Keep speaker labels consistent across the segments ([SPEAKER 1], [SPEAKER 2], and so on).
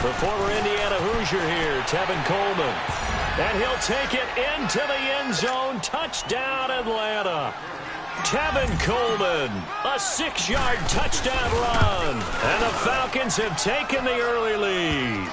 [SPEAKER 1] The former Indiana Hoosier here, Tevin Coleman. And he'll take it into the end zone. Touchdown, Atlanta. Tevin Coleman, a 6-yard touchdown run. And the Falcons have taken the early lead.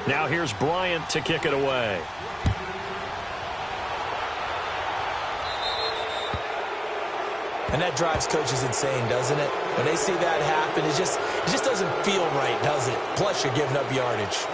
[SPEAKER 1] Now here's Bryant to kick it away.
[SPEAKER 2] And that drives coaches insane, doesn't it? When they see that happen, it just doesn't feel right, does it? Plus, you're giving up yardage.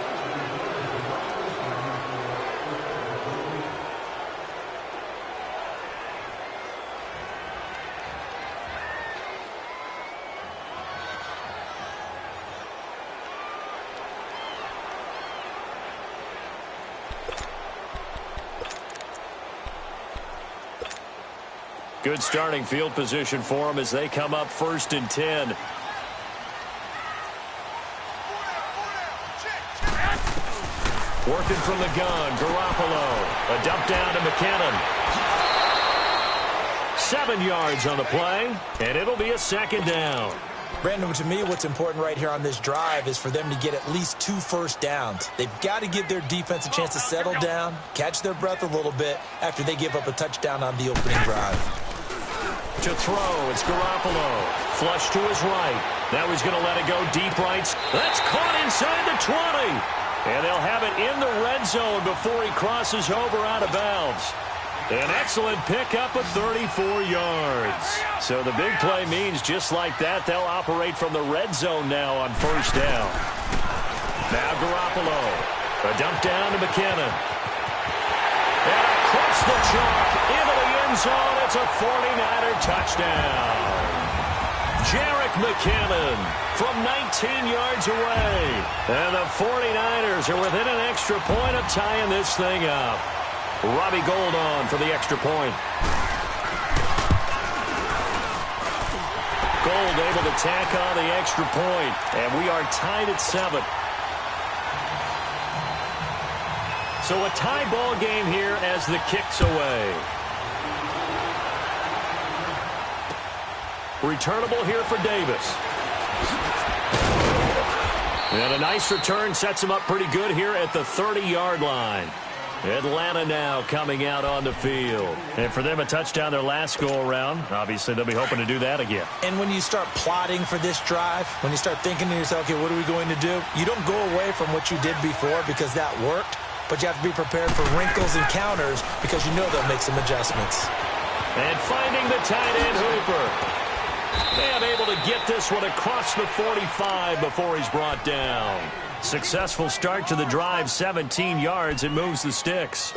[SPEAKER 1] Good starting field position for them as they come up 1st and 10. Working from the gun, Garoppolo. A dump down to McKinnon. 7 yards on the play, and it'll be a 2nd down.
[SPEAKER 2] Brandon, to me, what's important right here on this drive is for them to get at least 2 first downs. They've got to give their defense a chance to settle down, catch their breath a little bit after they give up a touchdown on the opening drive.
[SPEAKER 1] To throw, it's Garoppolo. Flush to his right. Now he's going to let it go deep right. That's caught inside the 20. And they'll have it in the red zone before he crosses over out of bounds. An excellent pickup of 34 yards. So the big play means just like that, they'll operate from the red zone now on 1st down. Now Garoppolo. A dump down to McKinnon. And across the chalk into the end zone. It's a 49er touchdown. Jerick McKinnon from 19 yards away. And the 49ers are within an extra point of tying this thing up. Robbie Gould on for the extra point. Gould able to tack on the extra point. And we are tied at 7. So a tie ball game here as the kick's away. Returnable here for Davis. And a nice return sets him up pretty good here at the 30-yard line. Atlanta now coming out on the field. And for them, a touchdown their last go-around. Obviously, they'll be hoping to do that again.
[SPEAKER 2] And when you start plotting for this drive, when you start thinking to yourself, okay, what are we going to do? You don't go away from what you did before because that worked. But you have to be prepared for wrinkles and counters because you know they'll make some adjustments.
[SPEAKER 1] And finding the tight end Hooper. And able to get this one across the 45 before he's brought down. Successful start to the drive, 17 yards, and moves the sticks.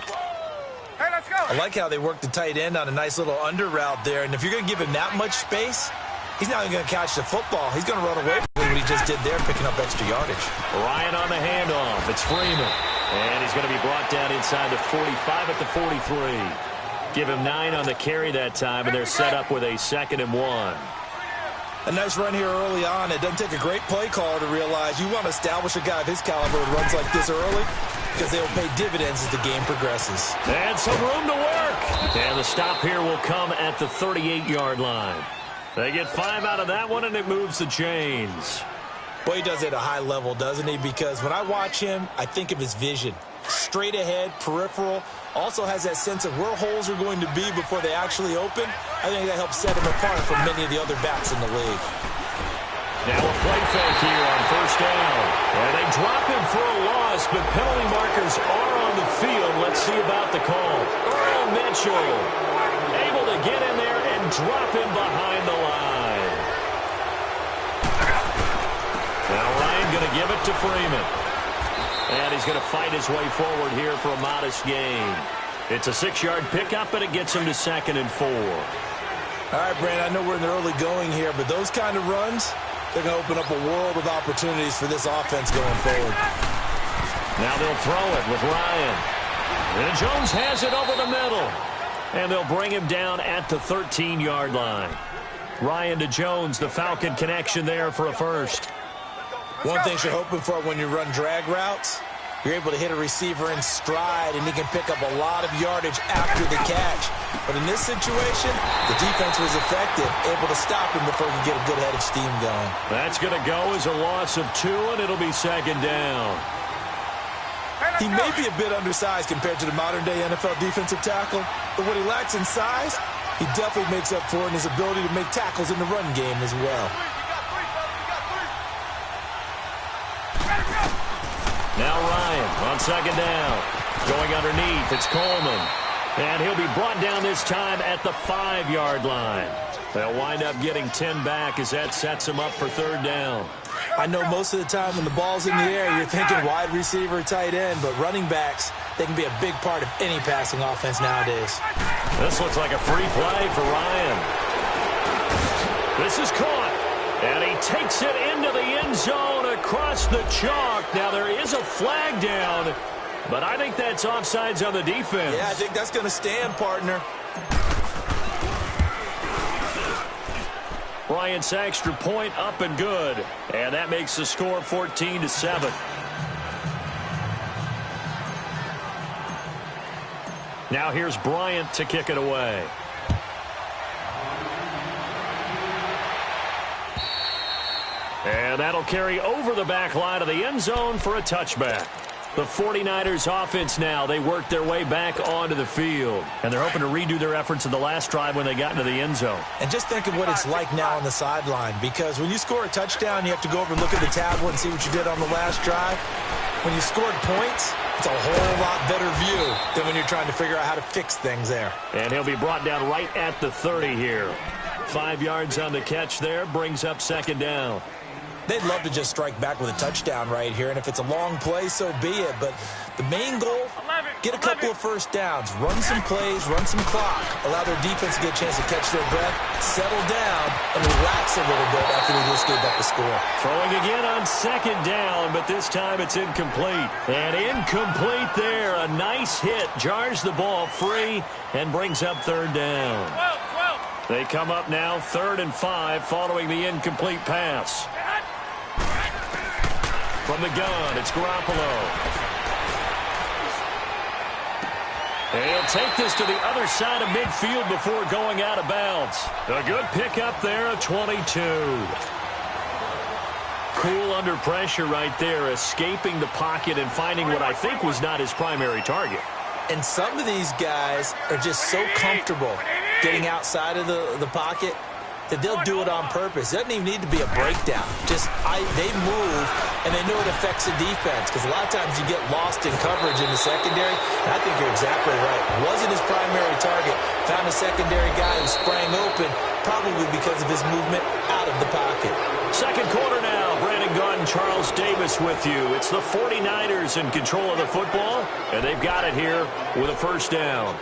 [SPEAKER 3] Hey, let's go.
[SPEAKER 2] I like how they work the tight end on a nice little under route there. And if you're going to give him that much space, he's not even going to catch the football. He's going to run away from what he just did there, picking up extra yardage.
[SPEAKER 1] Ryan on the handoff. It's Freeman. And he's going to be brought down inside the 45 at the 43. Give him 9 on the carry that time, and they're set up with a 2nd and 1.
[SPEAKER 2] A nice run here early on. It doesn't take a great play caller to realize you want to establish a guy of his caliber who runs like this early because they'll pay dividends as the game progresses.
[SPEAKER 1] And some room to work. And the stop here will come at the 38-yard line. They get 5 out of that one, and it moves the chains.
[SPEAKER 2] Boy, he does it at a high level, doesn't he? Because when I watch him, I think of his vision. Straight ahead, peripheral. Also has that sense of where holes are going to be before they actually open. I think that helps set him apart from many of the other backs in the league.
[SPEAKER 1] Now a play fake here on 1st down. And they drop him for a loss, but penalty markers are on the field. Let's see about the call. Earl Mitchell able to get in there and drop him behind the line. Now Ryan going to give it to Freeman. And he's going to fight his way forward here for a modest gain. It's a 6-yard pickup, and it gets him to 2nd and 4.
[SPEAKER 2] All right, Brandon, I know we're in the early going here, but those kind of runs, they're going to open up a world of opportunities for this offense going forward.
[SPEAKER 1] Now they'll throw it with Ryan. And Jones has it over the middle. And they'll bring him down at the 13-yard line. Ryan to Jones, the Falcon connection there for a first.
[SPEAKER 2] One thing you're hoping for when you run drag routes, you're able to hit a receiver in stride, and he can pick up a lot of yardage after the catch. But in this situation, the defense was effective, able to stop him before he could get a good head of steam going.
[SPEAKER 1] That's going to go as a loss of 2, and it'll be second down.
[SPEAKER 2] He may be a bit undersized compared to the modern-day NFL defensive tackle, but what he lacks in size, he definitely makes up for in his ability to make tackles in the run game as well.
[SPEAKER 1] Now Ryan on second down. Going underneath, it's Coleman. And he'll be brought down this time at the 5-yard line. They'll wind up getting 10 back as that sets him up for third down.
[SPEAKER 2] I know most of the time when the ball's in the air, you're thinking wide receiver, tight end, but running backs, they can be a big part of any passing offense nowadays.
[SPEAKER 1] This looks like a free play for Ryan. This is caught, and he takes it into the end zone across the chalk. Now there is a flag down, but I think that's offsides on the defense.
[SPEAKER 2] Yeah, I think that's going to stand, partner.
[SPEAKER 1] Bryant's extra point up and good. And that makes the score 14-7. Now here's Bryant to kick it away. And that'll carry over the back line of the end zone for a touchback. The 49ers offense now, they work their way back onto the field. And they're hoping to redo their efforts in the last drive when they got into the end zone.
[SPEAKER 2] And just think of what it's like now on the sideline, because when you score a touchdown, you have to go over and look at the tablet and see what you did on the last drive. When you scored points, it's a whole lot better view than when you're trying to figure out how to fix things there.
[SPEAKER 1] And he'll be brought down right at the 30 here. 5 yards on the catch there, brings up second down.
[SPEAKER 2] They'd love to just strike back with a touchdown right here, and if it's a long play, so be it. But the main goal, get a couple of first downs, run some plays, run some clock, allow their defense to get a chance to catch their breath, settle down, and relax a little bit after they just gave up a score.
[SPEAKER 1] Throwing again on second down, but this time it's incomplete. And incomplete there. A nice hit, jars the ball free, and brings up third down. They come up now 3rd and 5 following the incomplete pass. From the gun, it's Garoppolo. And he'll take this to the other side of midfield before going out of bounds. A good pickup there, a 22. Cool under pressure right there, escaping the pocket and finding what I think was not his primary target.
[SPEAKER 2] And some of these guys are just so comfortable getting outside of the pocket that they'll do it on purpose. It doesn't even need to be a breakdown. They move, and they know it affects the defense, because a lot of times you get lost in coverage in the secondary, and I think you're exactly right. Wasn't his primary target. Found a secondary guy who sprang open, probably because of his movement out of the pocket.
[SPEAKER 1] Second quarter now. Brandon Gaudin, Charles Davis with you. It's the 49ers in control of the football, and they've got it here with a first down.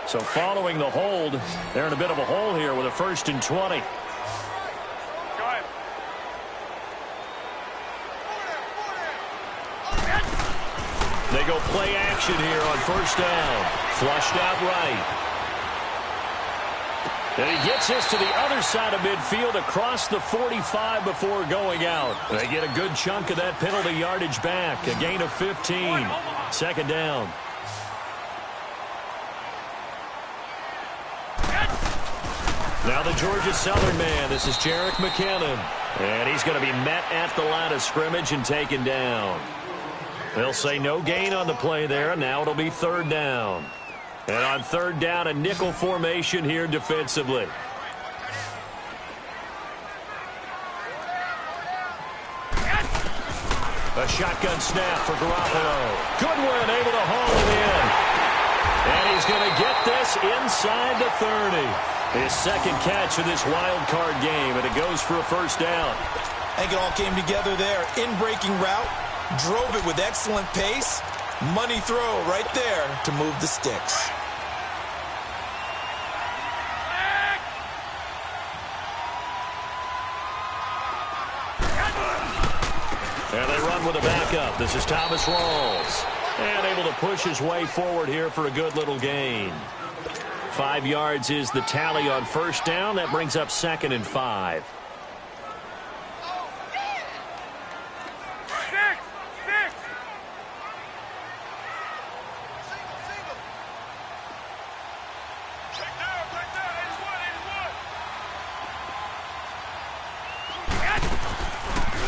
[SPEAKER 1] So following the hold, they're in a bit of a hole here with a 1st and 20. They go play action here on first down. Flushed out right. And he gets this to the other side of midfield across the 45 before going out. They get a good chunk of that penalty yardage back. A gain of 15. Second down. Now the Georgia Southern man. This is Jerick McKinnon. And he's going to be met at the line of scrimmage and taken down. They'll say no gain on the play there. Now it'll be third down. And on third down, a nickel formation here defensively. A shotgun snap for Garoppolo. Goodwin able to haul it in. And he's going to get this inside the 30. His second catch of this wild card game, and it goes for a first down.
[SPEAKER 2] I think it all came together there. In-breaking route, drove it with excellent pace. Money throw right there to move the sticks.
[SPEAKER 1] And they run with a backup. This is Thomas Rawls. And able to push his way forward here for a good little gain. 5 yards is the tally on first down. That brings up 2nd and 5.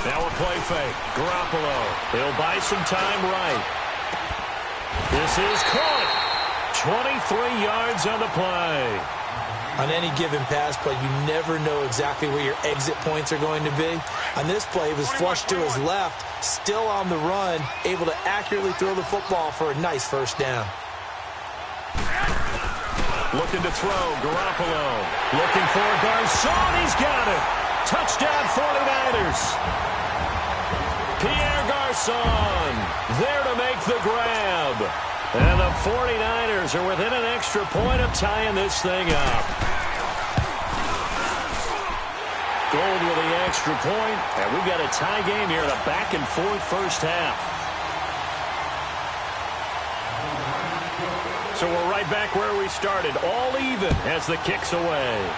[SPEAKER 1] Now a play fake. Garoppolo. He'll buy some time right. This is caught. 23 yards on the play.
[SPEAKER 2] On any given pass play, you never know exactly where your exit points are going to be. On this play, he was flushed to his left, still on the run, able to accurately throw the football for a nice first down.
[SPEAKER 1] Looking to throw. Garoppolo. Looking for Garcon. He's got it. Touchdown 49ers. Pierre Garcon there to make the grab. And the 49ers are within an extra point of tying this thing up. Gold with the extra point, and we've got a tie game here in a back-and-forth first half. So we're right back where we started, all even as the kick's away.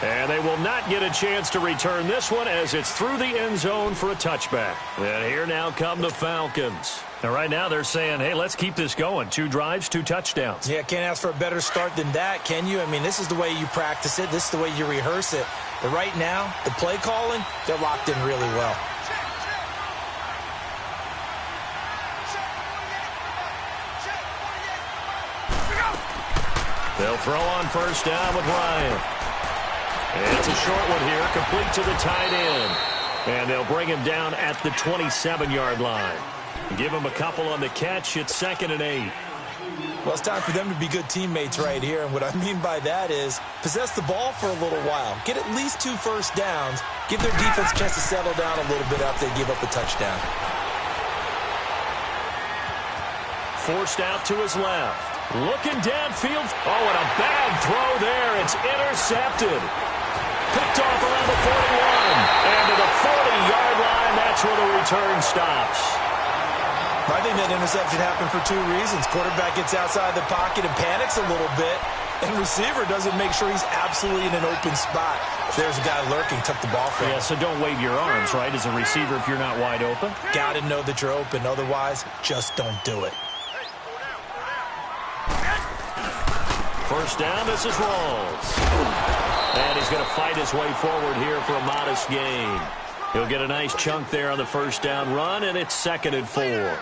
[SPEAKER 1] And they will not get a chance to return this one as it's through the end zone for a touchback. And here now come the Falcons. And right now they're saying, hey, let's keep this going. 2 drives, 2 touchdowns.
[SPEAKER 2] Yeah, can't ask for a better start than that, can you? I mean, this is the way you practice it. This is the way you rehearse it. But right now, the play calling, they're locked in really well.
[SPEAKER 1] They'll throw on first down with Ryan. And it's a short one here, complete to the tight end. And they'll bring him down at the 27-yard line. Give him a couple on the catch. It's 2nd and 8.
[SPEAKER 2] Well, it's time for them to be good teammates right here. And what I mean by that is possess the ball for a little while. Get at least 2 first downs. Give their defense a chance to settle down a little bit after they give up a touchdown.
[SPEAKER 1] Forced out to his left. Looking downfield. Oh, and a bad throw there. It's intercepted. Picked off around the 41. And to the 40-yard line, that's where the return stops.
[SPEAKER 2] I think that interception happened for 2 reasons. Quarterback gets outside the pocket and panics a little bit. And receiver doesn't make sure he's absolutely in an open spot. If there's a guy lurking, tuck the ball for him.
[SPEAKER 1] Yeah, so don't wave your arms, right, as a receiver if you're not wide open.
[SPEAKER 2] Got to know that you're open. Otherwise, just don't do it.
[SPEAKER 1] First down, this is Rawls. And he's going to fight his way forward here for a modest gain. He'll get a nice chunk there on the first down run, and it's 2nd and 4.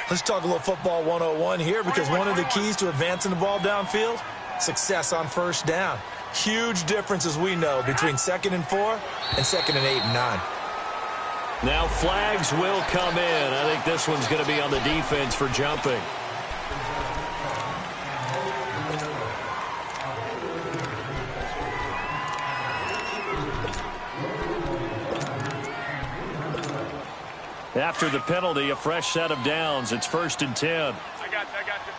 [SPEAKER 2] Let's talk a little football 101 here, because one of the keys to advancing the ball downfield, success on first down. Huge difference, as we know, between 2nd and 4 and 2nd and 8 and 9.
[SPEAKER 1] Now flags will come in. I think this one's going to be on the defense for jumping. After the penalty, a fresh set of downs. It's 1st and 10.
[SPEAKER 3] I got you.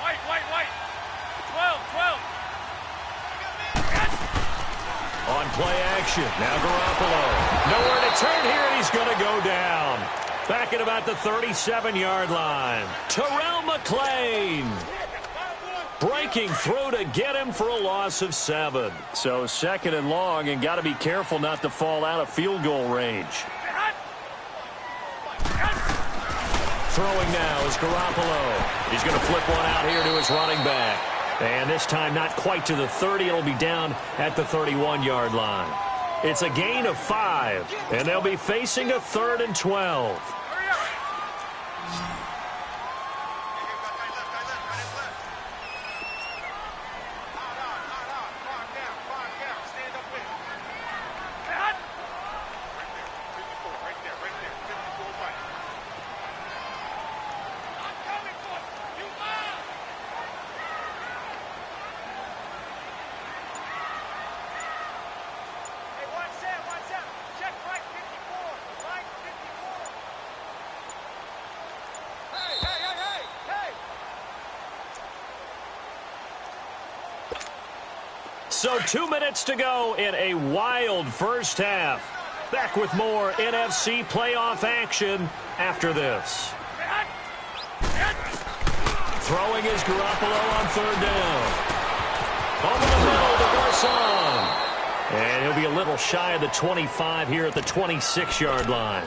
[SPEAKER 3] White. 12.
[SPEAKER 1] On play action. Now Garoppolo. Nowhere to turn here, and he's going to go down. Back at about the 37-yard line. Terrell McClain. Breaking through to get him for a loss of 7. So 2nd and long, and got to be careful not to fall out of field goal range. Throwing now is Garoppolo. He's going to flip one out here to his running back. And this time not quite to the 30. It'll be down at the 31-yard line. It's a gain of 5, and they'll be facing a 3rd and 12. So 2 minutes to go in a wild first half. Back with more NFC playoff action after this. Throwing is Garoppolo on third down. Over the middle to Garcon. And he'll be a little shy of the 25 here at the 26-yard line.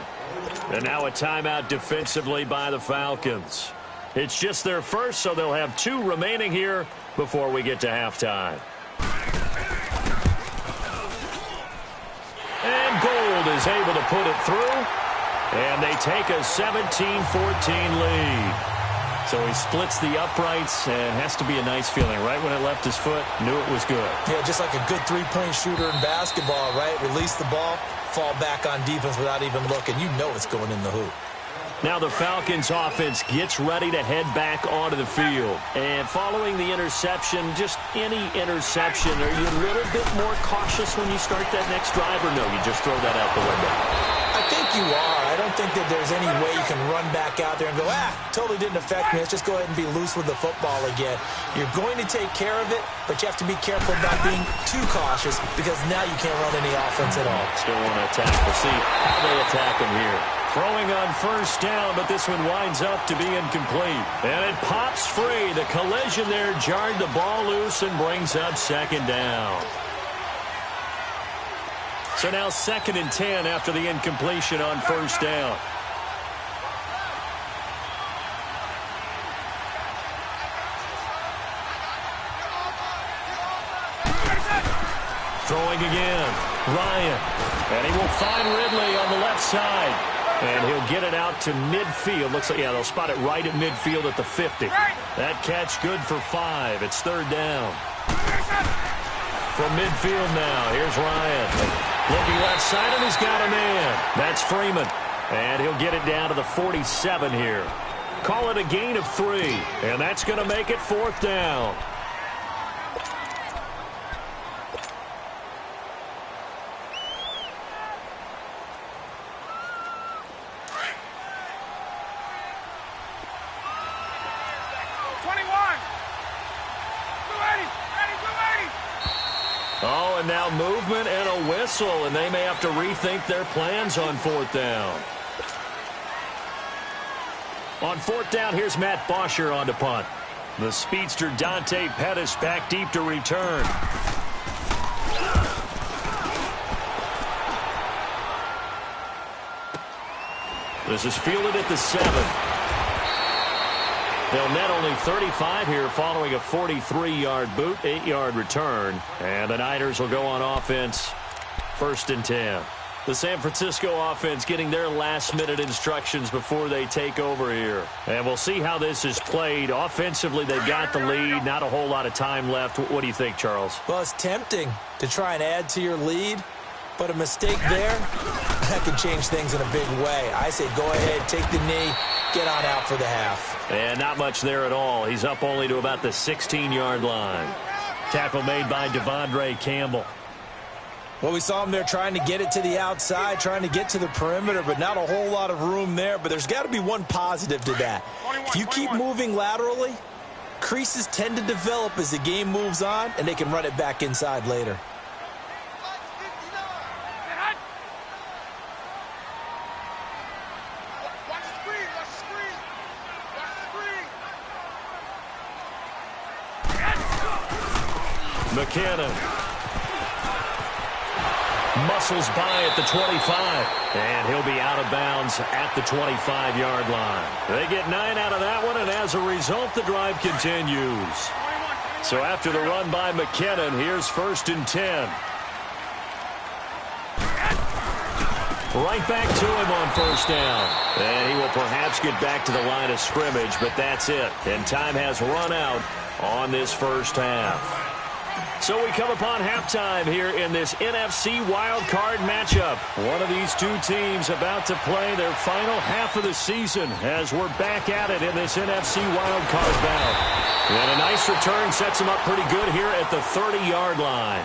[SPEAKER 1] And now a timeout defensively by the Falcons. It's just their first, so they'll have 2 remaining here before we get to halftime. And Gold is able to put it through. And they take a 17-14 lead. So he splits the uprights, and has to be a nice feeling. Right when it left his foot, knew it was good.
[SPEAKER 2] Yeah, just like a good three-point shooter in basketball, right? Release the ball, fall back on defense without even looking. You know it's going in the hoop.
[SPEAKER 1] Now the Falcons offense gets ready to head back onto the field. And following the interception, just any interception, are you a little bit more cautious when you start that next drive, or no, you just throw that out the window?
[SPEAKER 2] I think you are. I don't think that there's any way you can run back out there and go, totally didn't affect me. Let's just go ahead and be loose with the football again. You're going to take care of it, but you have to be careful about being too cautious because now you can't run any offense at all.
[SPEAKER 1] Still want to attack. We'll see how they attack him here. Throwing on first down, but this one winds up to be incomplete. And it pops free. The collision there jarred the ball loose and brings up second down. So now 2nd and 10 after the incompletion on first down. Throwing again. Ryan. And he will find Ridley on the left side. And he'll get it out to midfield. Looks like, they'll spot it right at midfield at the 50. That catch good for 5. It's third down. From midfield now, here's Ryan. Looking left side, and he's got a man. That's Freeman. And he'll get it down to the 47 here. Call it a gain of 3. And that's going to make it 4th down. Oh, and now movement and a whistle, and they may have to rethink their plans on 4th down. On 4th down, here's Matt Bosher on to punt. The speedster Dante Pettis back deep to return. This is fielded at the 7. They'll net only 35 here following a 43-yard boot, 8-yard return. And the Niners will go on offense, 1st and 10. The San Francisco offense getting their last-minute instructions before they take over here. And we'll see how this is played. Offensively, they've got the lead. Not a whole lot of time left. What do you think, Charles?
[SPEAKER 2] Well, it's tempting to try and add to your lead. But a mistake there, that could change things in a big way. I say go ahead, take the knee, get on out for the half.
[SPEAKER 1] And not much there at all. He's up only to about the 16-yard line. Tackle made by Devondre Campbell.
[SPEAKER 2] Well, we saw him there trying to get it to the outside, trying to get to the perimeter, but not a whole lot of room there. But there's got to be one positive to that. If you keep moving laterally, creases tend to develop as the game moves on, and they can run it back inside later.
[SPEAKER 1] McKinnon muscles by at the 25, and he'll be out of bounds at the 25-yard line. They get 9 out of that one, and as a result, the drive continues. So after the run by McKinnon, here's 1st and 10. Right back to him on 1st down. And he will perhaps get back to the line of scrimmage, but that's it. And time has run out on this first half. So we come upon halftime here in this NFC wildcard matchup. One of these two teams about to play their final half of the season as we're back at it in this NFC wildcard bout. And a nice return sets them up pretty good here at the 30-yard line.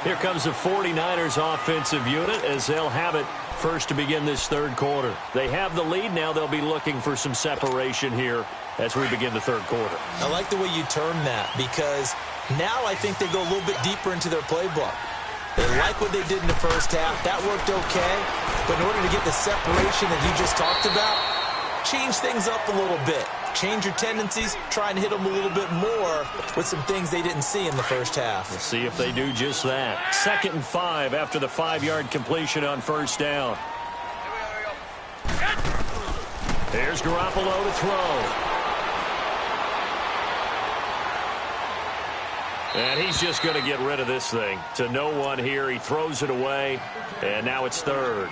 [SPEAKER 1] Here comes the 49ers offensive unit as they'll have it first to begin this third quarter. They have the lead. Now they'll be looking for some separation here as we begin the third quarter.
[SPEAKER 2] I like the way you term that because now I think they go a little bit deeper into their playbook. They like what they did in the first half. That worked okay. But in order to get the separation that you just talked about, change things up a little bit. Change your tendencies, try and hit them a little bit more with some things they didn't see in the first half.
[SPEAKER 1] We'll see if they do just that. 2nd and 5 after the 5-yard completion on first down. Here's Garoppolo to throw. And he's just going to get rid of this thing. To no one here. He throws it away, and now it's third.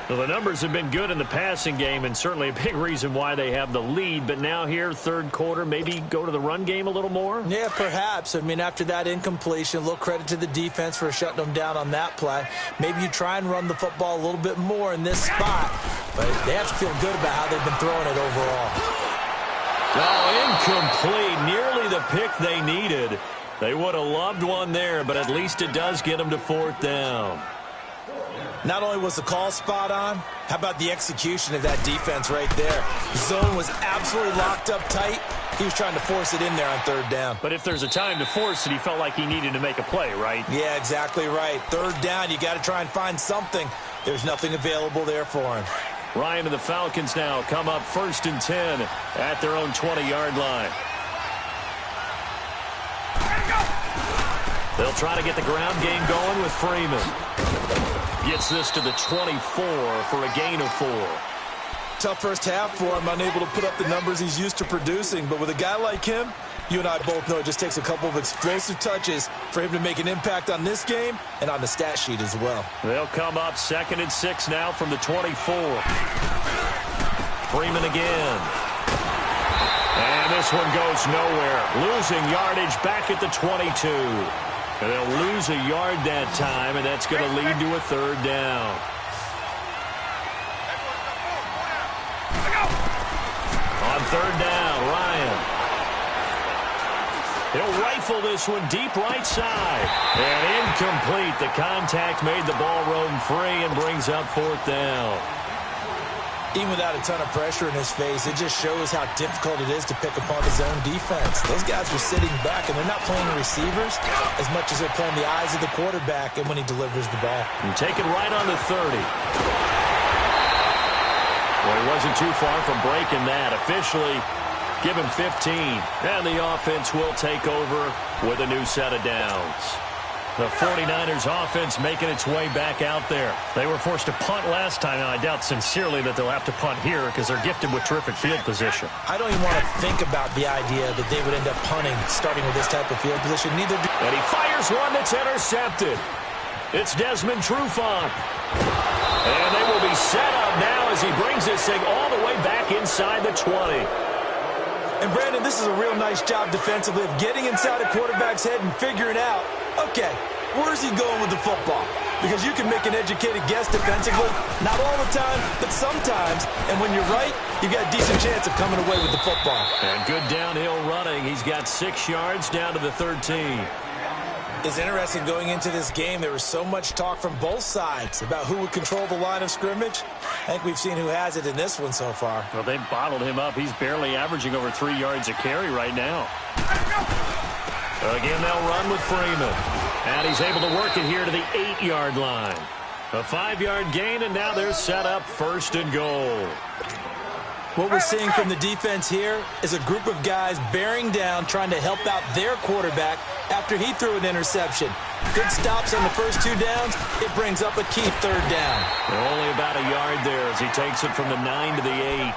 [SPEAKER 1] Well, the numbers have been good in the passing game and certainly a big reason why they have the lead. But now here, third quarter, maybe go to the run game a little more?
[SPEAKER 2] Yeah, perhaps. I mean, after that incompletion, a little credit to the defense for shutting them down on that play. Maybe you try and run the football a little bit more in this spot. But they have to feel good about how they've been throwing it overall.
[SPEAKER 1] Oh, incomplete. Nearly the pick they needed. They would have loved one there, but at least it does get them to 4th down.
[SPEAKER 2] Not only was the call spot on, how about the execution of that defense right there? Zone was absolutely locked up tight. He was trying to force it in there on 3rd down.
[SPEAKER 1] But if there's a time to force it, he felt like he needed to make a play, right?
[SPEAKER 2] Yeah, exactly right. 3rd down, you got to try and find something. There's nothing available there for him.
[SPEAKER 1] Ryan and the Falcons now come up 1st and 10 at their own 20-yard line. They'll try to get the ground game going with Freeman. Gets this to the 24 for a gain of 4.
[SPEAKER 2] Tough first half for him, unable to put up the numbers he's used to producing. But with a guy like him, you and I both know it just takes a couple of explosive touches for him to make an impact on this game and on the stat sheet as well.
[SPEAKER 1] They'll come up 2nd and 6 now from the 24. Freeman again. And this one goes nowhere. Losing yardage back at the 22. And they'll lose a yard that time, and that's going to lead to a 3rd down. On 3rd down, Ryan. He'll rifle this one deep right side. And incomplete. The contact made the ball roam free and brings up 4th down.
[SPEAKER 2] Even without a ton of pressure in his face, it just shows how difficult it is to pick apart his own defense. Those guys are sitting back, and they're not playing the receivers as much as they're playing the eyes of the quarterback and when he delivers the ball.
[SPEAKER 1] And take it right on the 30. Well, he wasn't too far from breaking that. Officially, give him 15. And the offense will take over with a new set of downs. The 49ers offense making its way back out there. They were forced to punt last time, and I doubt sincerely that they'll have to punt here because they're gifted with terrific field position.
[SPEAKER 2] I don't even want to think about the idea that they would end up punting starting with this type of field position. Neither do.
[SPEAKER 1] And he fires one that's intercepted. It's Desmond Trufant. And they will be set up now as he brings this thing all the way back inside the 20.
[SPEAKER 2] And, Brandon, this is a real nice job defensively of getting inside a quarterback's head and figuring out, okay, where's he going with the football? Because you can make an educated guess defensively. Not all the time, but sometimes. And when you're right, you've got a decent chance of coming away with the football.
[SPEAKER 1] And good downhill running. He's got 6 yards down to the 13.
[SPEAKER 2] It's interesting going into this game. There was so much talk from both sides about who would control the line of scrimmage. I think we've seen who has it in this one so far.
[SPEAKER 1] Well, they bottled him up. He's barely averaging over 3 yards a carry right now. Again, they'll run with Freeman. And he's able to work it here to the 8-yard line. A 5-yard gain, and now they're set up 1st and goal.
[SPEAKER 2] What we're seeing from the defense here is a group of guys bearing down, trying to help out their quarterback after he threw an interception. Good stops on the first 2 downs. It brings up a key 3rd down.
[SPEAKER 1] They're only about a yard there as he takes it from the 9 to the 8.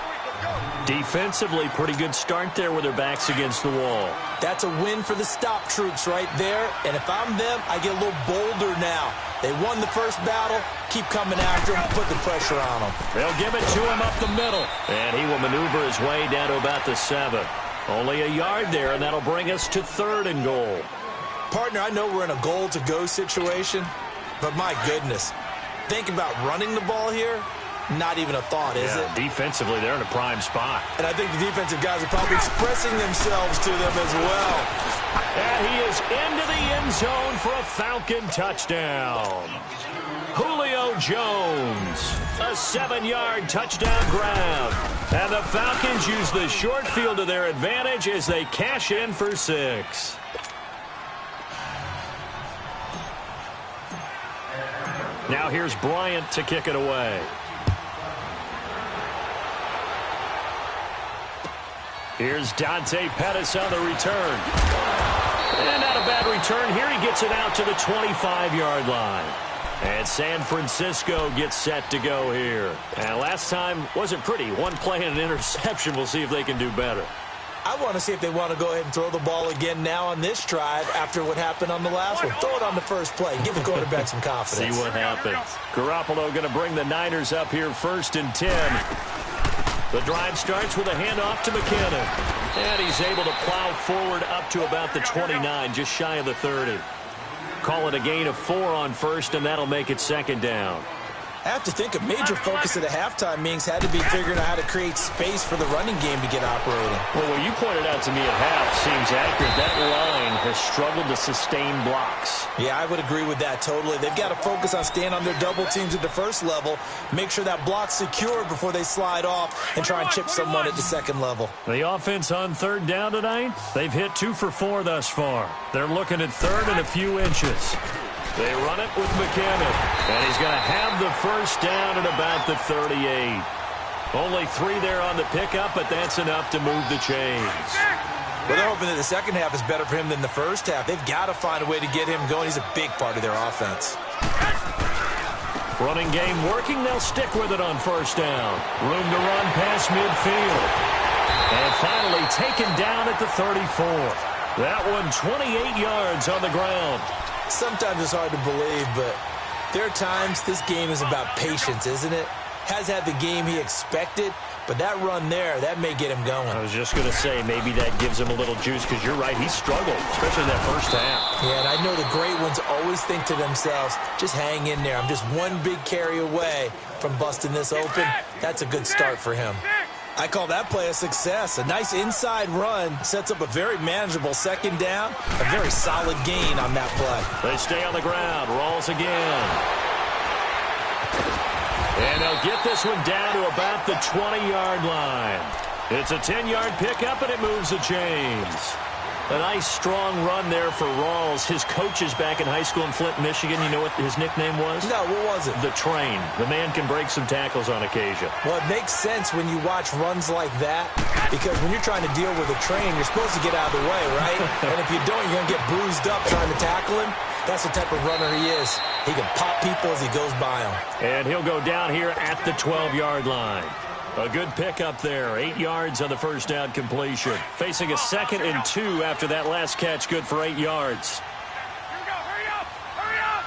[SPEAKER 1] Defensively, pretty good start there with their backs against the wall.
[SPEAKER 2] That's a win for the stop troops right there. And if I'm them, I get a little bolder now. They won the first battle. Keep coming after him. Put the pressure on him.
[SPEAKER 1] They'll give it to him up the middle. And he will maneuver his way down to about the 7. Only a yard there, and that'll bring us to 3rd and goal.
[SPEAKER 2] Partner, I know we're in a goal-to-go situation, but my goodness. Think about running the ball here. Not even a thought, is it?
[SPEAKER 1] Defensively, they're in a prime spot.
[SPEAKER 2] And I think the defensive guys are probably expressing themselves to them as well.
[SPEAKER 1] And he is into the end zone for a Falcon touchdown. Julio Jones, a 7-yard touchdown grab. And the Falcons use the short field to their advantage as they cash in for 6. Now here's Bryant to kick it away. Here's Dante Pettis on the return. And not a bad return here. He gets it out to the 25-yard line. And San Francisco gets set to go here. And last time wasn't pretty. One play and an interception. We'll see if they can do better.
[SPEAKER 2] I want to see if they want to go ahead and throw the ball again now on this drive after what happened on the last one. Throw it on the first play. Give the quarterback some confidence.
[SPEAKER 1] See what happens. Garoppolo going to bring the Niners up here 1st and 10. The drive starts with a handoff to McKinnon. And he's able to plow forward up to about the 29, just shy of the 30. Call it a gain of 4 on 1st, and that'll make it 2nd down.
[SPEAKER 2] I have to think a major focus at a halftime means had to be figuring out how to create space for the running game to get operating.
[SPEAKER 1] Well, what you pointed out to me at half seems accurate. That line has struggled to sustain blocks.
[SPEAKER 2] Yeah, I would agree with that totally. They've got to focus on staying on their double teams at the first level, make sure that block's secured before they slide off and try and chip someone at the second level.
[SPEAKER 1] The offense on 3rd down tonight, they've hit 2 for 4 thus far. They're looking at 3rd and a few inches. They run it with McKinnon, and he's going to have the 1st down at about the 38. Only 3 there on the pickup, but that's enough to move the chains.
[SPEAKER 2] Well, they're hoping that the second half is better for him than the first half. They've got to find a way to get him going. He's a big part of their offense.
[SPEAKER 1] Running game working. They'll stick with it on 1st down. Room to run past midfield. And finally taken down at the 34. That one 28 yards on the ground.
[SPEAKER 2] Sometimes it's hard to believe, but there are times this game is about patience, isn't it? Has had the game he expected, but that run there, that may get him going.
[SPEAKER 1] I was just going to say, maybe that gives him a little juice, because you're right, he struggled, especially in that 1st half.
[SPEAKER 2] Yeah, and I know the great ones always think to themselves, just hang in there. I'm just one big carry away from busting this open. That's a good start for him. I call that play a success. A nice inside run sets up a very manageable 2nd down. A very solid gain on that play.
[SPEAKER 1] They stay on the ground. Rolls again. And they'll get this one down to about the 20-yard line. It's a 10-yard pickup, and it moves the chains. A nice, strong run there for Rawls. His coaches back in high school in Flint, Michigan, you know what his nickname was?
[SPEAKER 2] No, what was it?
[SPEAKER 1] The Train. The man can break some tackles on occasion.
[SPEAKER 2] Well, it makes sense when you watch runs like that, because when you're trying to deal with a train, you're supposed to get out of the way, right? And if you don't, you're going to get bruised up trying to tackle him. That's the type of runner he is. He can pop people as he goes by them.
[SPEAKER 1] And he'll go down here at the 12-yard line. A good pickup there. 8 yards on the 1st down completion. Facing a 2nd and 2 after that last catch. Good for 8 yards.
[SPEAKER 3] Hurry up! Hurry up!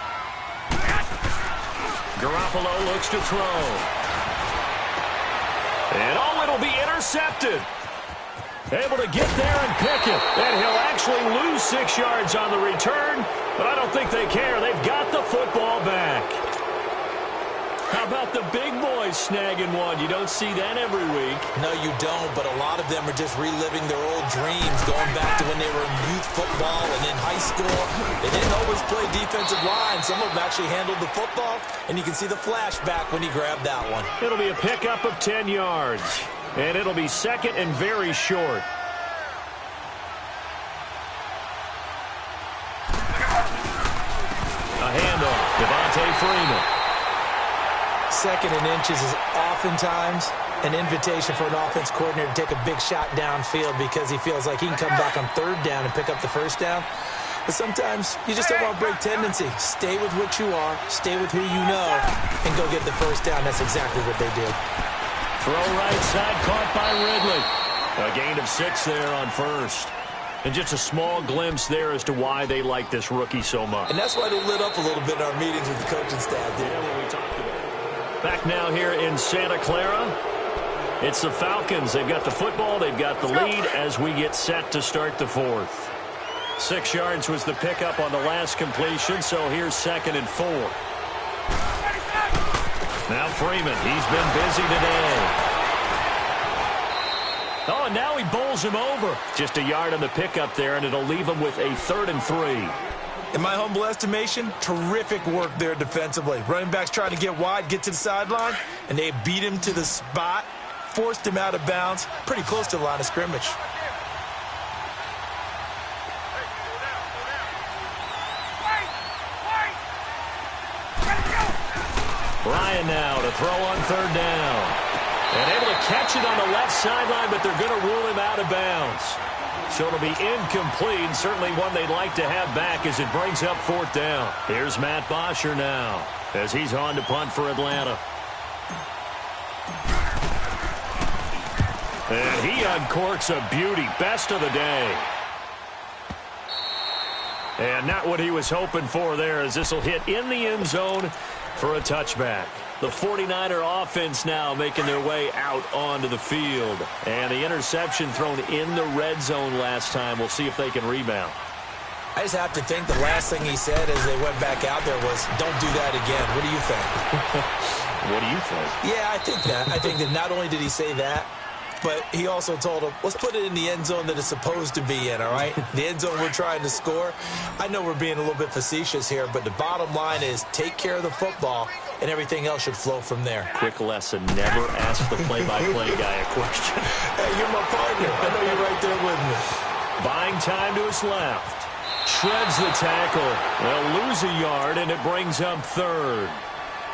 [SPEAKER 1] Garoppolo looks to throw. And it'll be intercepted. Able to get there and pick it. And he'll actually lose 6 yards on the return. But I don't think they care. They've got the football back. How about the big boys snagging one? You don't see that every week.
[SPEAKER 2] No, you don't, but a lot of them are just reliving their old dreams, going back to when they were in youth football and in high school. They didn't always play defensive line. Some of them actually handled the football, and you can see the flashback when he grabbed that one.
[SPEAKER 1] It'll be a pickup of 10 yards, and it'll be 2nd and very short. A handoff, Devontae Freeman.
[SPEAKER 2] 2nd and inches is oftentimes an invitation for an offense coordinator to take a big shot downfield because he feels like he can come back on 3rd down and pick up the 1st down. But sometimes you just don't want to break tendency. Stay with what you are, stay with who you know, and go get the 1st down. That's exactly what they did.
[SPEAKER 1] Throw right side, caught by Ridley. A gain of 6 there on 1st. And just a small glimpse there as to why they like this rookie so much.
[SPEAKER 2] And that's why they lit up a little bit in our meetings with the coaching staff there.
[SPEAKER 1] Yeah, when we talked about it. Back now here in Santa Clara. It's the Falcons. They've got the football. They've got the lead as we get set to start the 4th. 6 yards was the pickup on the last completion, so here's 2nd and 4. Now Freeman, he's been busy today. Oh, and now he bowls him over. Just a yard on the pickup there, and it'll leave him with a 3rd and 3.
[SPEAKER 2] In my humble estimation, terrific work there defensively. Running back's trying to get wide, get to the sideline, and they beat him to the spot, forced him out of bounds, pretty close to the line of scrimmage.
[SPEAKER 1] Ryan now to throw on 3rd down. And able to catch it on the left sideline, but they're going to rule him out of bounds. So it'll be incomplete, certainly one they'd like to have back as it brings up 4th down. Here's Matt Bosher now as he's on to punt for Atlanta. And he uncorks a beauty. Best of the day. And not what he was hoping for there, as this will hit in the end zone for a touchback. The 49er offense now making their way out onto the field. And the interception thrown in the red zone last time. We'll see if they can rebound.
[SPEAKER 2] I just have to think the last thing he said as they went back out there was, don't do that again. What do you think?
[SPEAKER 1] What do you think?
[SPEAKER 2] Yeah, I think that. I think that not only did he say that, but he also told him, let's put it in the end zone that it's supposed to be in, all right? The end zone we're trying to score. I know we're being a little bit facetious here, but the bottom line is take care of the football, and everything else should flow from there.
[SPEAKER 1] Quick lesson, never ask the play-by-play guy a question.
[SPEAKER 2] Hey, you're my partner. I know you're right there with me.
[SPEAKER 1] Buying time to his left. Shreds the tackle. They'll lose a yard, and it brings up 3rd.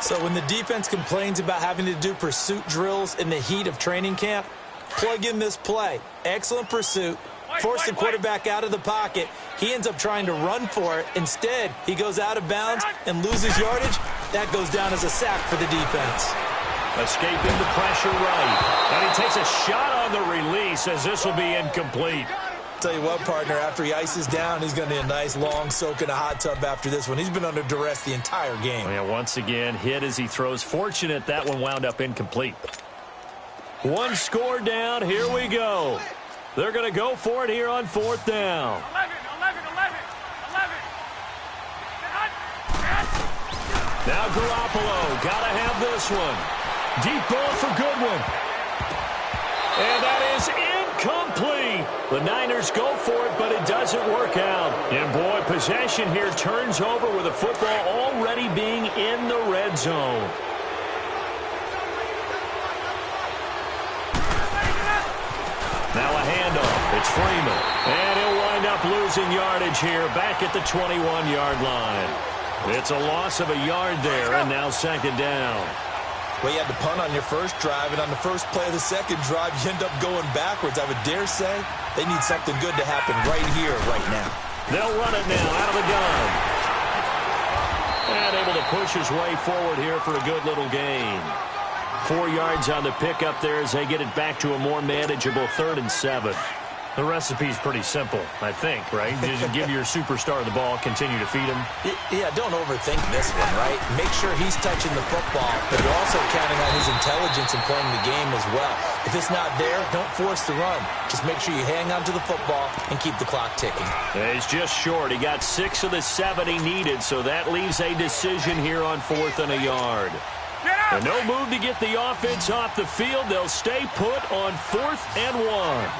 [SPEAKER 2] So when the defense complains about having to do pursuit drills in the heat of training camp, plug in this play. Excellent pursuit. Force the quarterback out of the pocket. He ends up trying to run for it. Instead, he goes out of bounds and loses yardage. That goes down as a sack for the defense.
[SPEAKER 1] Escaping the pressure right. And he takes a shot on the release as this will be incomplete.
[SPEAKER 2] Tell you what, partner, after he ices down, he's going to need a nice long soak in a hot tub after this one. He's been under duress the entire game.
[SPEAKER 1] Yeah, once again, hit as he throws. Fortunate that one wound up incomplete. One score down. Here we go. They're going to go for it here on 4th down.
[SPEAKER 3] 11.
[SPEAKER 1] Now Garoppolo. Got to have this one. Deep ball for Goodwin. And that is incomplete. The Niners go for it, but it doesn't work out. And, boy, possession here turns over with the football already being in the red zone. Now a handoff. It's Freeman. And he'll wind up losing yardage here back at the 21-yard line. It's a loss of a yard there, and now 2nd down.
[SPEAKER 2] Well, you had to punt on your first drive, and on the first play of the second drive, you end up going backwards. I would dare say they need something good to happen right here, right now.
[SPEAKER 1] They'll run it now out of the gun. And able to push his way forward here for a good little gain. 4 yards on the pickup there as they get it back to a more manageable 3rd and 7. The recipe's pretty simple, I think, right? Just give your superstar the ball, continue to feed him.
[SPEAKER 2] Yeah, don't overthink this one, right? Make sure he's touching the football, but you're also counting on his intelligence in playing the game as well. If it's not there, don't force the run. Just make sure you hang on to the football and keep the clock ticking.
[SPEAKER 1] Yeah, he's just short. He got 6 of the 7 he needed, so that leaves a decision here on 4th and a yard. And no move to get the offense off the field. They'll stay put on 4th and 1.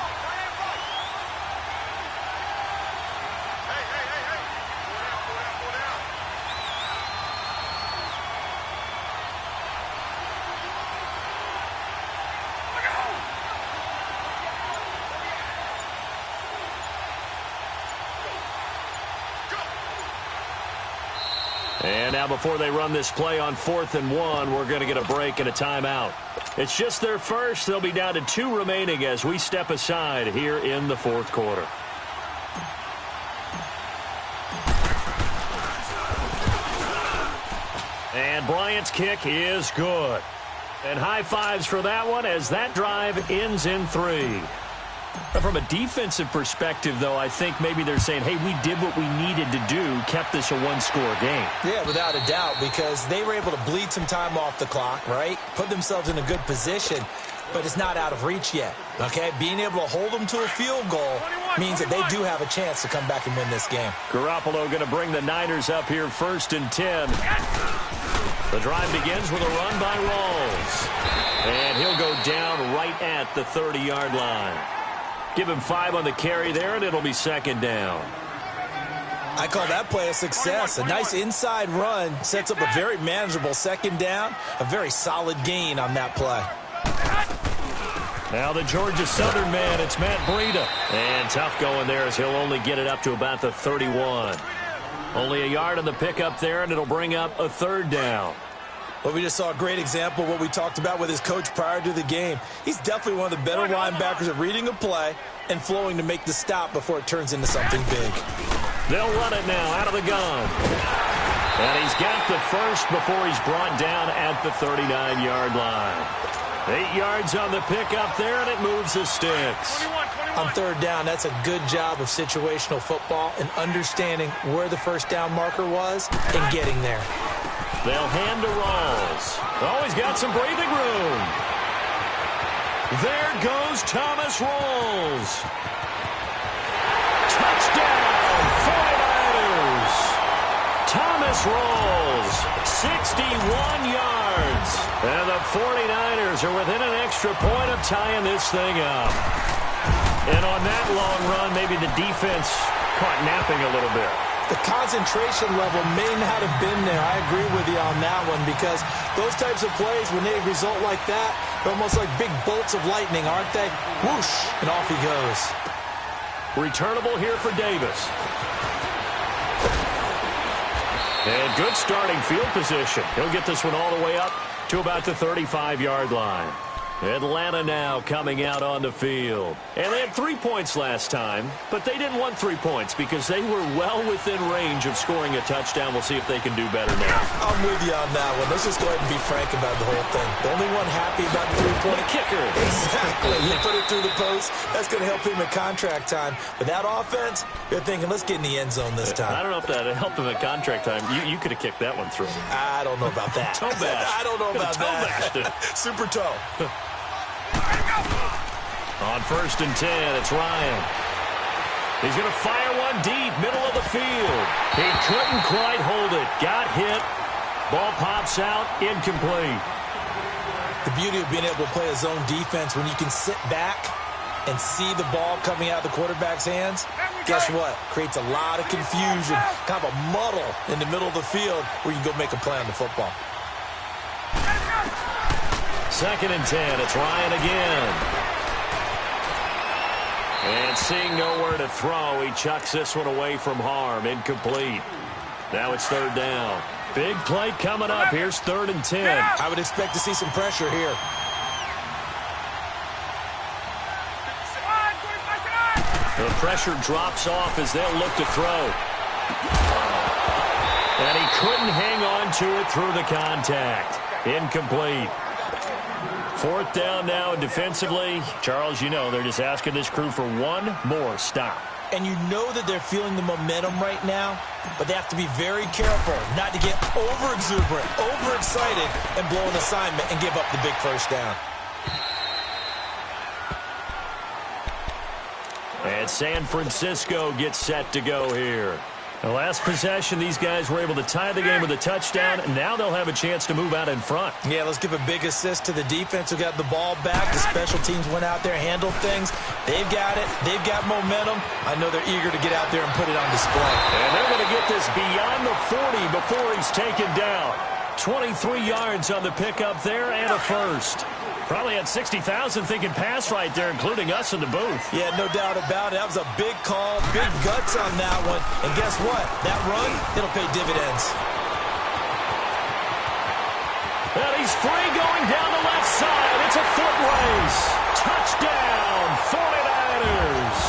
[SPEAKER 1] And now before they run this play on 4th and 1, we're going to get a break and a timeout. It's just their first. They'll be down to 2 remaining as we step aside here in the 4th quarter. And Bryant's kick is good. And high fives for that one as that drive ends in 3. From a defensive perspective, though, I think maybe they're saying, hey, we did what we needed to do, kept this a one-score game.
[SPEAKER 2] Yeah, without a doubt, because they were able to bleed some time off the clock, right? Put themselves in a good position. but it's not out of reach yet, okay? Being able to hold them to a field goal means that they do have a chance to come back and win this game.
[SPEAKER 1] Garoppolo going to bring the Niners up here 1st and 10. The drive begins with a run by Rawls. And he'll go down right at the 30-yard line. Give him 5 on the carry there, and it'll be 2nd down.
[SPEAKER 2] I call that play a success. A nice inside run sets up a very manageable 2nd down. A very solid gain on that play.
[SPEAKER 1] Now the Georgia Southern man, it's Matt Breida. And tough going there as he'll only get it up to about the 31. Only a yard on the pickup there, and it'll bring up a 3rd down.
[SPEAKER 2] Well, we just saw a great example of what we talked about with his coach prior to the game. He's definitely one of the better linebackers at reading a play and flowing to make the stop before it turns into something big.
[SPEAKER 1] They'll run it now out of the gun. And he's got the first before he's brought down at the 39-yard line. 8 yards on the pickup there, and it moves the sticks.
[SPEAKER 3] 21.
[SPEAKER 2] On 3rd down, that's a good job of situational football and understanding where the 1st down marker was and getting there.
[SPEAKER 1] They'll hand to Rawls. Oh, he's got some breathing room. There goes Thomas Rawls. Touchdown, 49ers. Thomas Rawls, 61 yards. And the 49ers are within an extra point of tying this thing up. And on that long run, maybe the defense caught napping a little bit.
[SPEAKER 2] The concentration level may not have been there. I agree with you on that one because those types of plays, when they result like that, they're almost like big bolts of lightning, aren't they? Whoosh, and off he goes.
[SPEAKER 1] Returnable here for Davis. And good starting field position. He'll get this one all the way up to about the 35-yard line. Atlanta now coming out on the field. And they had 3 points last time, but they didn't want 3 points because they were well within range of scoring a touchdown. We'll see if they can do better now.
[SPEAKER 2] I'm with you on that one. Let's just go ahead and be frank about the whole thing. The only one happy about the 3-point
[SPEAKER 1] kicker.
[SPEAKER 2] Exactly. He put it through the post. That's going to help him at contract time. But that offense, you're thinking, let's get in the end zone this time.
[SPEAKER 1] I don't know if that helped him at contract time. You could have kicked that one through.
[SPEAKER 2] I don't know about that.
[SPEAKER 1] Toe bash.
[SPEAKER 2] I don't know about that. Super toe.
[SPEAKER 1] On 1st and 10, it's Ryan. He's going to fire one deep, middle of the field. He couldn't quite hold it. Got hit. Ball pops out, incomplete.
[SPEAKER 2] The beauty of being able to play a zone defense when you can sit back and see the ball coming out of the quarterback's hands, guess what? Creates a lot of confusion, kind of a muddle in the middle of the field where you can go make a play on the football.
[SPEAKER 1] 2nd and 10, it's Ryan again. And seeing nowhere to throw, he chucks this one away from harm, incomplete. Now it's 3rd down. Big play coming up. Here's 3rd and 10.
[SPEAKER 2] I would expect to see some pressure here.
[SPEAKER 1] The pressure drops off as they'll look to throw. And he couldn't hang on to it through the contact. Incomplete. 4th down now, and defensively, Charles, you know, they're just asking this crew for one more stop.
[SPEAKER 2] And you know that they're feeling the momentum right now, but they have to be very careful not to get over-exuberant, overexcited, and blow an assignment and give up the big 1st down.
[SPEAKER 1] And San Francisco gets set to go here. The last possession, these guys were able to tie the game with a touchdown, and now they'll have a chance to move out in front.
[SPEAKER 2] Yeah, let's give a big assist to the defense who got the ball back. The special teams went out there, handled things. They've got it. They've got momentum. I know they're eager to get out there and put it on display.
[SPEAKER 1] And they're going to get this beyond the 40 before he's taken down. 23 yards on the pickup there and a first. Probably had 60,000 thinking pass right there, including us in the booth.
[SPEAKER 2] Yeah, no doubt about it. That was a big call, big guts on that one. And guess what? That run, it'll pay dividends.
[SPEAKER 1] And he's free going down the left side. It's a foot race. Touchdown, 49ers.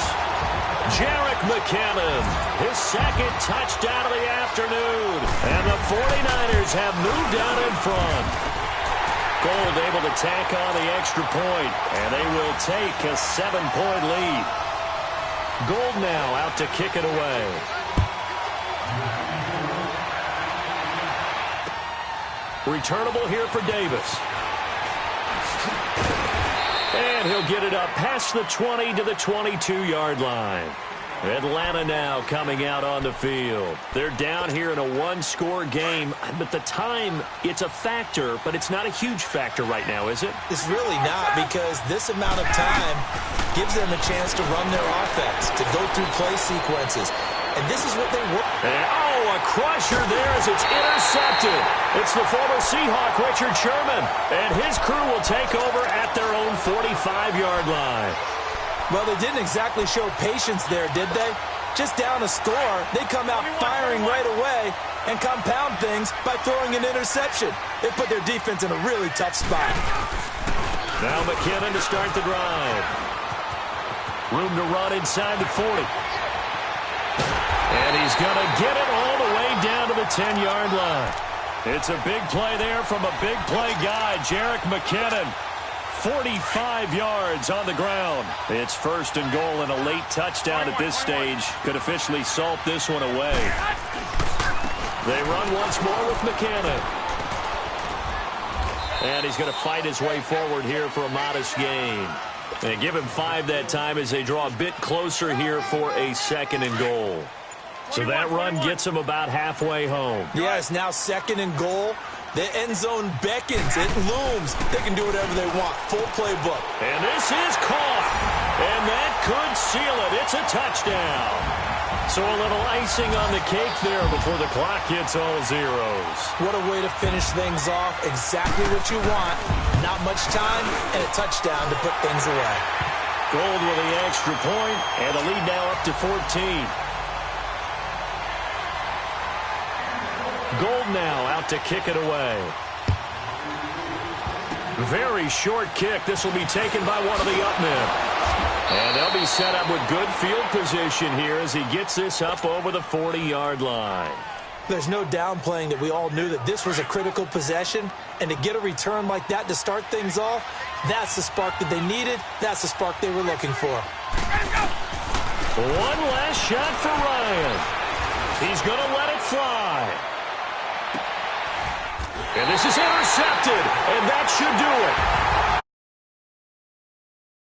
[SPEAKER 1] Jarek McKinnon, his 2nd touchdown of the afternoon. And the 49ers have moved out in front. Gold able to tack on the extra point, and they will take a 7-point lead. Gold now out to kick it away. Returnable here for Davis. And he'll get it up past the 20 to the 22-yard line. Atlanta now coming out on the field. They're down here in a one-score game, but the time, it's a factor, but it's not a huge factor right now, is it?
[SPEAKER 2] It's really not, because this amount of time gives them a chance to run their offense, to go through play sequences. And this is what they work.
[SPEAKER 1] Oh, a crusher there as it's intercepted. It's the former Seahawk, Richard Sherman, and his crew will take over at their own 45-yard line.
[SPEAKER 2] Well, they didn't exactly show patience there, did they? Just down a score, they come out firing right away and compound things by throwing an interception. They put their defense in a really tough spot.
[SPEAKER 1] Now McKinnon to start the drive. Room to run inside the 40. And he's going to get it all the way down to the 10-yard line. It's a big play there from a big play guy, Jerick McKinnon. 45 yards on the ground. It's first and goal, and a late touchdown at this stage could officially salt this one away. They run once more with McKinnon. And he's going to fight his way forward here for a modest gain. And give him 5 that time as they draw a bit closer here for a second and goal. So that run gets him about halfway home.
[SPEAKER 2] Yeah, it's now second and goal. The end zone beckons. It looms. They can do whatever they want. Full playbook.
[SPEAKER 1] And this is caught. And that could seal it. It's a touchdown. So a little icing on the cake there before the clock hits all zeros.
[SPEAKER 2] What a way to finish things off. Exactly what you want. Not much time and a touchdown to put things away.
[SPEAKER 1] Gold with the extra point, and the lead now up to 14. Gold now out to kick it away. Very short kick. This will be taken by one of the up men. And they'll be set up with good field position here as he gets this up over the 40-yard line.
[SPEAKER 2] There's no downplaying that we all knew that this was a critical possession. And to get a return like that to start things off, that's the spark that they needed. That's the spark they were looking for.
[SPEAKER 1] One last shot for Ryan. He's going to let it fly. And this is intercepted, and that should do it.